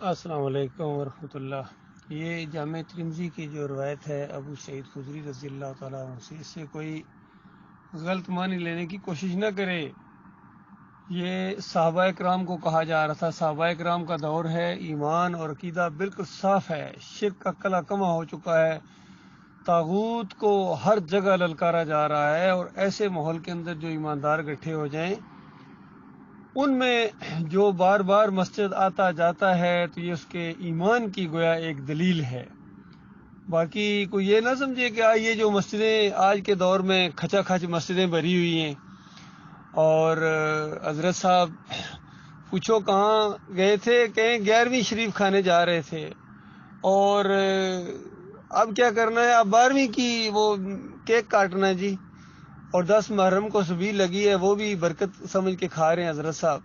السلام علیکم ورحمۃ اللہ۔ یہ جامع ترمذی کی جو روایت ہے ابو سعید خدری رضی اللہ تعالیٰ عنہ سے، اس سے کوئی غلط معنی لینے کی کوشش نہ کرے۔ یہ صحابہ کرام کو کہا جا رہا تھا، صحابہ کرام کا دور ہے، ایمان اور عقیدہ بالکل صاف ہے، شرک کا کلا کما ہو چکا ہے، طاغوت کو ہر جگہ للکارا جا رہا ہے، اور ایسے ماحول کے اندر جو ایماندار اکٹھے ہو جائیں، ان میں جو بار بار مسجد آتا جاتا ہے تو یہ اس کے ایمان کی گویا ایک دلیل ہے۔ باقی کوئی یہ نہ سمجھے کہ یہ جو مسجدیں آج کے دور میں کھچا کھچ مسجدیں بھری ہوئی ہیں، اور حضرت صاحب پوچھو کہاں گئے تھے، کہیں 11ویں شریف کھانے جا رہے تھے، اور اب کیا کرنا ہے، اب 12ویں کی وہ کیک کاٹنا ہے جی، اور 10 محرم کو سبیل لگی ہے، وہ بھی برکت سمجھ کے کھا رہے ہیں حضرت صاحب،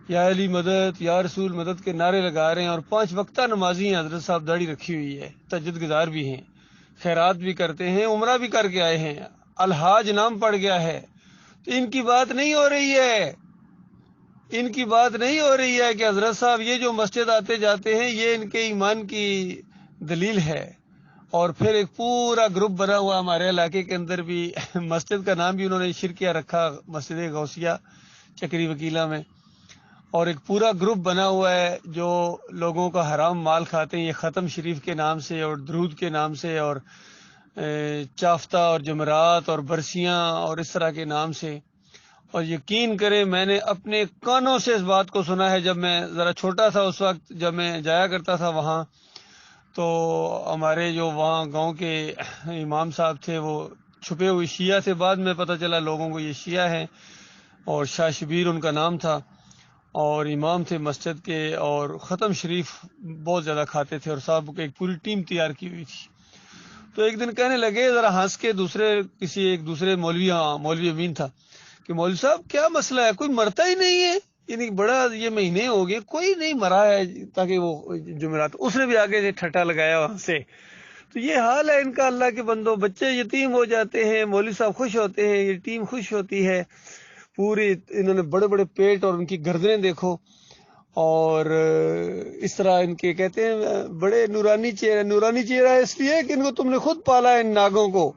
یا علی مدد یا رسول مدد کے نعرے لگا رہے ہیں، اور 5 وقتہ نمازی ہیں حضرت صاحب، داڑھی رکھی ہوئی ہے، تہجد گزار بھی ہیں، خیرات بھی کرتے ہیں، عمرہ بھی کر کے آئے ہیں، الحاج نام پڑ گیا ہے، تو ان کی بات نہیں ہو رہی ہے، ان کی بات نہیں ہو رہی ہے کہ حضرت صاحب یہ جو مسجد آتے جاتے ہیں یہ ان کے ایمان کی دلیل ہے۔ اور پھر ایک پورا گروپ بنا ہوا ہمارے علاقے کے اندر بھی، مسجد کا نام بھی انہوں نے شرکیہ رکھا، مسجد غوثیہ چکری وکیلہ میں، اور ایک پورا گروپ بنا ہوا ہے جو لوگوں کا حرام مال کھاتے ہیں، یہ ختم شریف کے نام سے اور درود کے نام سے اور چافتہ اور جمعرات اور برسیاں اور اس طرح کے نام سے۔ اور یقین کریں میں نے اپنے کانوں سے اس بات کو سنا ہے، جب میں ذرا چھوٹا تھا اس وقت، جب میں جایا کرتا تھا وہاں، تو ہمارے جو وہاں گاؤں کے امام صاحب تھے وہ چھپے ہوئے شیعہ سے، بعد میں پتہ چلا لوگوں کو یہ شیعہ ہیں، اور شاہ شبیر ان کا نام تھا، اور امام تھے مسجد کے، اور ختم شریف بہت زیادہ کھاتے تھے، اور صاحب کو ایک پوری ٹیم تیار کی ہوئی تھی۔ تو ایک دن کہنے لگے ذرا ہنس کے، ایک دوسرے مولوی امین تھا، کہ مولوی صاحب کیا مسئلہ ہے، کوئی مرتا ہی نہیں ہے، یعنی بڑا یہ مہینے ہو گئے کوئی نہیں مرا ہے، تاکہ وہ جمعرات، اس نے بھی آگے سے ٹھٹا لگایا وہاں سے۔ تو یہ حال ہے ان کا، اللہ کے بندوں، بچے یتیم ہو جاتے ہیں، مولوی صاحب خوش ہوتے ہیں، یہ ٹیم خوش ہوتی ہے، پوری انہوں نے بڑے بڑے پیٹ اور ان کی گردنیں دیکھو، اور اس طرح ان کے کہتے ہیں بڑے نورانی چہرہ ہے اس لیے کہ ان کو تم نے خود پالا ہے، ان ناگوں کو،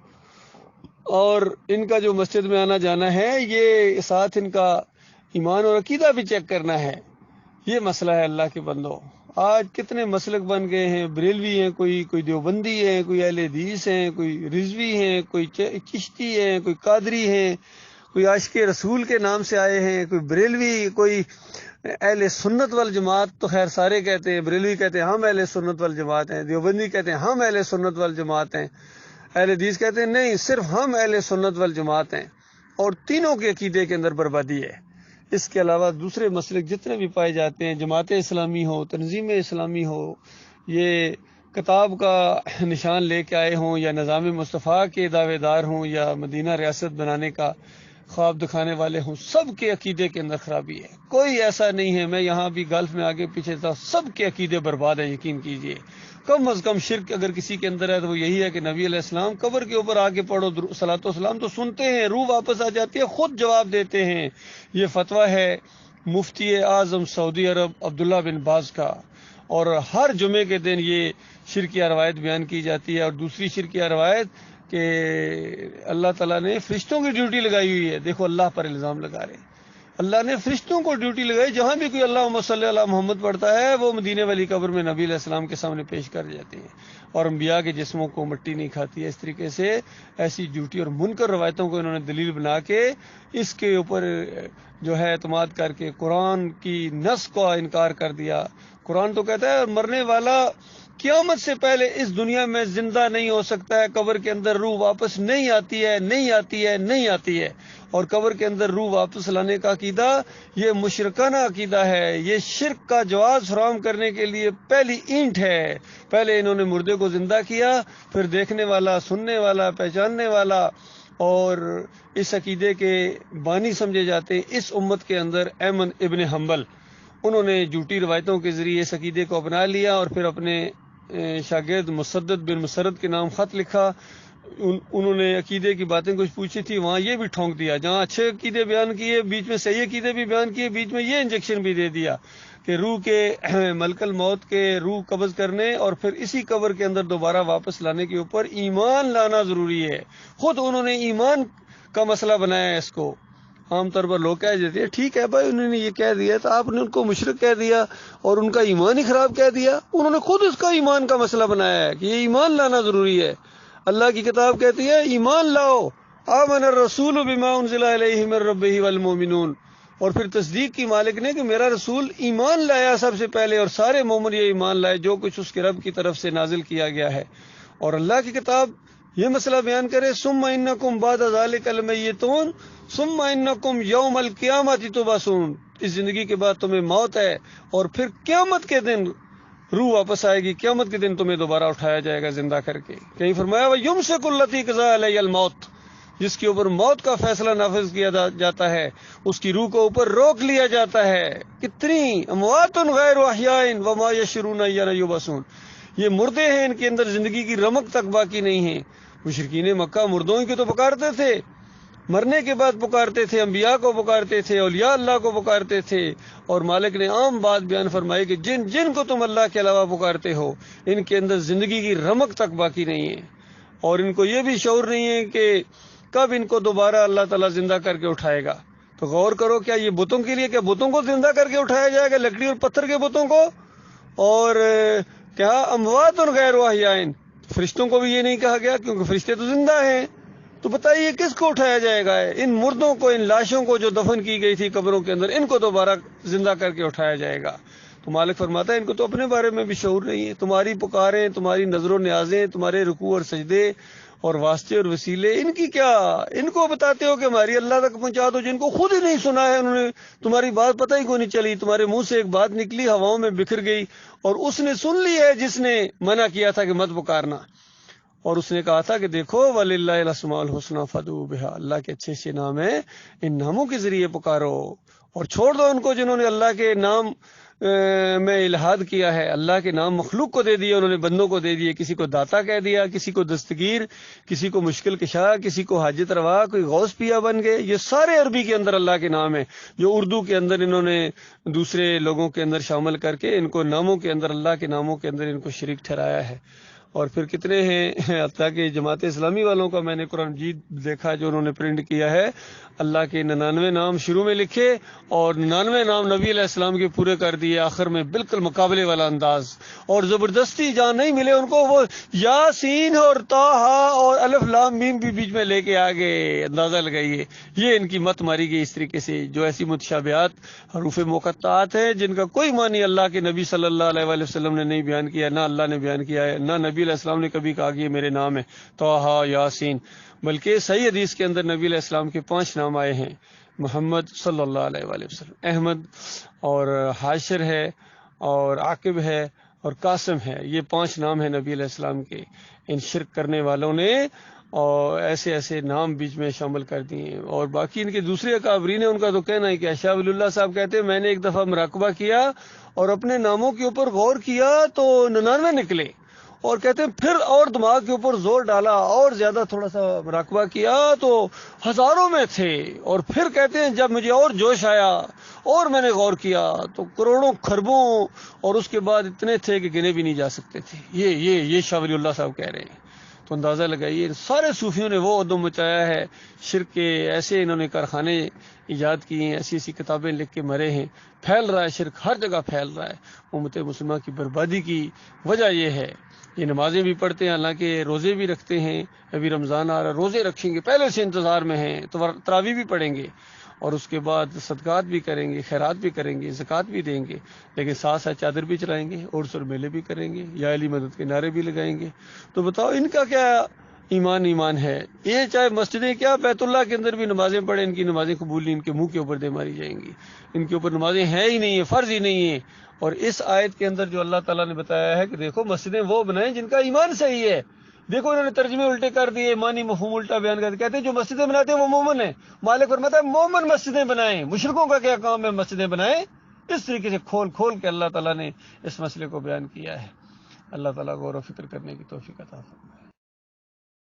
اور ان کا جو مسجد میں آنا جانا ہے یہ ساتھ ان کا ایمان اور عقیدہ بھی چیک کرنا ہے۔ یہ مسئلہ ہے اللہ کے بندوں۔ آج کتنے مسلک بن گئے ہیں، بریلوی ہیں، کوئی دیوبندی ہیں، کوئی اہل حدیث ہیں، کوئی رضوی ہیں، کوئی چشتی ہیں، کوئی قادری ہیں، کوئی عاشق رسول کے نام سے آئے ہیں، کوئی بریلوی، کوئی اہل سنت والجماعت، تو خیر سارے کہتے ہیں، بریلوی کہتے ہیں ہم اہل سنت والجماعت ہیں، دیوبندی کہتے ہیں ہم اہل سنت والجماعت ہیں، اہل حدیث کہتے ہیں نہیں صرف ہم اہل سنت والجماعت ہیں، اور تینوں کے عقیدے کے اندر بربادی ہے۔ اس کے علاوہ دوسرے مسلک جتنے بھی پائے جاتے ہیں، جماعت اسلامی ہو، تنظیم اسلامی ہو، یہ کتاب کا نشان لے کے آئے ہوں، یا نظام مصطفیٰ کے دعوے دار ہوں، یا مدینہ ریاست بنانے کا خواب دکھانے والے ہوں، سب کے عقیدے کے اندر خرابی ہے، کوئی ایسا نہیں ہے۔ میں یہاں بھی گلف میں آگے پیچھے تھا، سب کے عقیدے برباد ہیں، یقین کیجئے۔ کم از کم شرک اگر کسی کے اندر ہے تو وہ یہی ہے کہ نبی علیہ السلام قبر کے اوپر آ کے پڑھو صلاۃ و سلام، تو سنتے ہیں، روح واپس آ جاتی ہے، خود جواب دیتے ہیں۔ یہ فتویٰ ہے مفتی اعظم سعودی عرب عبداللہ بن باز کا، اور ہر جمعے کے دن یہ شرکیہ روایت بیان کی جاتی ہے۔ اور دوسری شرکیہ روایت کہ اللہ تعالیٰ نے فرشتوں کی ڈیوٹی لگائی ہوئی ہے، دیکھو اللہ پر الزام لگا رہے ہیں، اللہ نے فرشتوں کو ڈیوٹی لگائی، جہاں بھی کوئی اللہم صلی علی محمد پڑھتا ہے وہ مدینے والی قبر میں نبی علیہ السلام کے سامنے پیش کر جاتے ہیں، اور انبیاء کے جسموں کو مٹی نہیں کھاتی ہے۔ اس طریقے سے ایسی ڈیوٹی اور منکر روایتوں کو انہوں نے دلیل بنا کے اس کے اوپر جو ہے اعتماد کر کے قرآن کی نص کو انکار کر دیا۔ قرآن تو کہتا ہے مرنے والا قیامت سے پہلے اس دنیا میں زندہ نہیں ہو سکتا ہے، قبر کے اندر روح واپس نہیں آتی ہے، نہیں آتی ہے، نہیں آتی ہے، اور قبر کے اندر روح واپس لانے کا عقیدہ یہ مشرکانہ عقیدہ ہے، یہ شرک کا جواز فراہم کرنے کے لیے پہلی اینٹ ہے۔ پہلے انہوں نے مردے کو زندہ کیا، پھر دیکھنے والا، سننے والا، پہچاننے والا، اور اس عقیدے کے بانی سمجھے جاتے ہیں اس امت کے اندر احمد ابن حنبل، انہوں نے جھوٹی روایتوں کے ذریعے اس عقیدے کو اپنا لیا، اور پھر اپنے شاگرد مسدد بن مسرد کے نام خط لکھا۔ انہوں نے عقیدے کی باتیں کچھ پوچھی تھی، وہاں یہ بھی ٹھونک دیا، جہاں اچھے عقیدے بیان کیے، بیچ میں صحیح عقیدے بھی بیان کیے، بیچ میں یہ انجیکشن بھی دے دیا کہ روح کے ملک الموت کے روح قبض کرنے اور پھر اسی قبر کے اندر دوبارہ واپس لانے کے اوپر ایمان لانا ضروری ہے. خود انہوں نے ایمان کا مسئلہ بنایا ہے اس کو. عام طور پر لوگ کہہ دیتے ہیں ٹھیک ہے بھائی انہوں نے یہ کہہ دیا تو آپ نے ان کو مشرک کہہ دیا اور ان کا ایمان ہی خراب کہہ دیا. انہوں نے خود اس کا ایمان کا مسئلہ بنایا ہے کہ یہ ایمان لانا ضروری ہے. اللہ کی کتاب کہتی ہے ایمان لاؤ. آمن الرسول بما انزل الیہ من ربہ والمؤمنون. اور پھر تصدیق کی مالک نے کہ میرا رسول ایمان لایا سب سے پہلے اور سارے مومن یہ ایمان لائے جو کچھ اس کے رب کی طرف سے نازل کیا گیا ہے. اور اللہ کی کتاب یہ مسئلہ بیان کرے ثم انکم بعد ذلک لمیتون ثم انکم یوم القیامت تبعثون. اس زندگی کے بعد تمہیں موت ہے اور پھر قیامت کے دن روح واپس آئے گی. قیامت کے دن تمہیں دوبارہ اٹھایا جائے گا زندہ کر کے. کہیں فرمایا وَيُمْسِكُ الَّتِي قَضَىٰ عَلَيْهَا الْمَوْتِ. جس کے اوپر موت کا فیصلہ نافذ کیا جاتا ہے اس کی روح کو اوپر روک لیا جاتا ہے. کتنی اموات غیر احیاء وما یشعرون ایان یبعثون. یہ مردے ہیں ان کے اندر زندگی کی رمق تک باقی نہیں ہے. مشرکین مکہ مردوں کی تو پکارتے تھے, مرنے کے بعد پکارتے تھے, انبیاء کو پکارتے تھے, اولیاء اللہ کو پکارتے تھے. اور مالک نے عام بات بیان فرمائی کہ جن جن کو تم اللہ کے علاوہ پکارتے ہو ان کے اندر زندگی کی رمق تک باقی نہیں ہے اور ان کو یہ بھی شعور نہیں ہے کہ کب ان کو دوبارہ اللہ تعالیٰ زندہ کر کے اٹھائے گا. تو غور کرو کیا یہ بتوں کے لیے, کیا بتوں کو زندہ کر کے اٹھایا جائے گا, لکڑی اور پتھر کے بتوں کو؟ اور کیا اموات غیر احیاء, فرشتوں کو بھی یہ نہیں کہا گیا کیونکہ فرشتے تو زندہ ہیں. تو بتائیے کس کو اٹھایا جائے گا؟ ان مردوں کو, ان لاشوں کو جو دفن کی گئی تھی قبروں کے اندر, ان کو دوبارہ زندہ کر کے اٹھایا جائے گا. تو مالک فرماتا ہے ان کو تو اپنے بارے میں بھی شعور نہیں ہے. تمہاری پکاریں, تمہاری نظر و نیازیں, تمہارے رکوع اور سجدے اور واسطے اور وسیلے, ان کی کیا؟ ان کو بتاتے ہو کہ ہماری اللہ تک پہنچا دو جن کو خود ہی نہیں سنا ہے. انہوں نے تمہاری بات پتہ ہی کو نہیں چلی, تمہارے منہ سے ایک بات نکلی ہواؤں میں بکھر گئی اور اس نے سن لی ہے جس نے منع کیا تھا کہ مت پکارنا. اور اس نے کہا تھا کہ دیکھو وَلِلَّهِ الْأَسْمَاءُ الْحُسْنَىٰ فَادْعُوهُ بِهَا. اللہ کے اچھے اچھے نام ہیں, ان ناموں کے ذریعے پکارو. اور چھوڑ دو ان کو جنہوں نے اللہ کے نام میں الہاد کیا ہے. اللہ کے نام مخلوق کو دے دیے, انہوں نے بندوں کو دے دیے. کسی کو داتا کہہ دیا, کسی کو دستگیر, کسی کو مشکل کشا, کسی کو حاجت روا, کوئی غوث پیا بن گئے. یہ سارے عربی کے اندر اللہ کے نام ہیں جو اردو کے اندر انہوں نے دوسرے لوگوں کے اندر شامل کر کے ان کو ناموں کے اندر, اللہ کے ناموں کے اندر ان کو شریک ٹھہرایا ہے. اور پھر کتنے ہیں, حتیٰ کہ جماعت اسلامی والوں کا میں نے قرآن مجید دیکھا جو انہوں نے پرنٹ کیا ہے, اللہ کے 99 نام شروع میں لکھے اور 99 نام نبی علیہ السلام کے پورے کر دیے آخر میں, بالکل مقابلے والا انداز. اور زبردستی جہاں نہیں ملے ان کو وہ یاسین اور طٰہٰ اور الف لام میم بھی بیچ میں لے کے آ گئے. اندازہ لگائیے یہ ان کی مت ماری گئی اس طریقے سے, جو ایسی متشابہات حروف مقطعات ہیں جن کا کوئی معنی اللہ کے نبی صلی اللہ علیہ وآلہ وسلم نے نہیں بیان کیا, نہ اللہ نے بیان کیا ہے, نہ نبی علیہ السلام نے کبھی کہا کہ یہ میرے نام ہے طٰہٰ یاسین. بلکہ صحیح حدیث کے اندر نبی علیہ السلام کے 5 نام آئے ہیں, محمد صلی اللہ علیہ وآلہ وسلم, احمد اور حاشر ہے اور عاقب ہے اور قاسم ہے. یہ 5 نام ہیں نبی علیہ السلام کے. ان شرک کرنے والوں نے اور ایسے ایسے نام بیچ میں شامل کر دیے. اور باقی ان کے دوسرے اکابرین ہیں, ان کا تو کہنا ہے کہ شاہ ولی اللہ صاحب کہتے ہیں میں نے ایک دفعہ مراقبہ کیا اور اپنے ناموں کے اوپر غور کیا تو 99 نکلے. اور کہتے ہیں پھر اور دماغ کے اوپر زور ڈالا اور زیادہ تھوڑا سا مراقبہ کیا تو ہزاروں میں تھے. اور پھر کہتے ہیں جب مجھے اور جوش آیا اور میں نے غور کیا تو کروڑوں خربوں, اور اس کے بعد اتنے تھے کہ گنے بھی نہیں جا سکتے تھے. یہ شاہ ولی اللہ صاحب کہہ رہے ہیں. تو اندازہ لگائیے سارے صوفیوں نے وہ عدم مچایا ہے شرک کے, ایسے انہوں نے کارخانے ایجاد کیے ہیں, ایسی ایسی کتابیں لکھ کے مرے ہیں. پھیل رہا ہے شرک, ہر جگہ پھیل رہا ہے. امت مسلمہ کی بربادی کی وجہ یہ ہے. یہ نمازیں بھی پڑھتے ہیں, حالانکہ روزے بھی رکھتے ہیں, ابھی رمضان آ رہا, روزے رکھیں گے, پہلے سے انتظار میں ہیں, تو تراویح بھی پڑھیں گے اور اس کے بعد صدقات بھی کریں گے, خیرات بھی کریں گے, زکوٰۃ بھی دیں گے, لیکن ساتھ ساتھ چادر بھی چلائیں گے, عرس اور میلے بھی کریں گے, یا علی مدد کے نعرے بھی لگائیں گے. تو بتاؤ ان کا کیا ایمان ہے؟ یہ چاہے مسجدیں کیا بیت اللہ کے اندر بھی نمازیں پڑھیں, ان کی نمازیں قبول نہیں, ان کے منہ کے اوپر دے ماری جائیں گی. ان کے اوپر نمازیں ہیں ہی نہیں ہیں, فرض ہی نہیں ہیں. اور اس آیت کے اندر جو اللہ تعالیٰ نے بتایا ہے کہ دیکھو مسجدیں وہ بنائیں جن کا ایمان صحیح ہے. دیکھو انہوں نے ترجمے الٹے کر دیے, ایمانی مفہوم الٹا بیان کر, کہتے ہیں جو مسجدیں بناتے ہیں وہ مومن ہیں. مالک فرماتا ہے مومن مسجدیں بنائیں, مشرکوں کا کیا کام ہے مسجدیں بنائیں. اس طریقے سے کھول کھول کے اللہ تعالیٰ نے اس مسئلے کو بیان کیا ہے. اللہ تعالیٰ غور و فکر کرنے کی توفیق عطا فرمائے.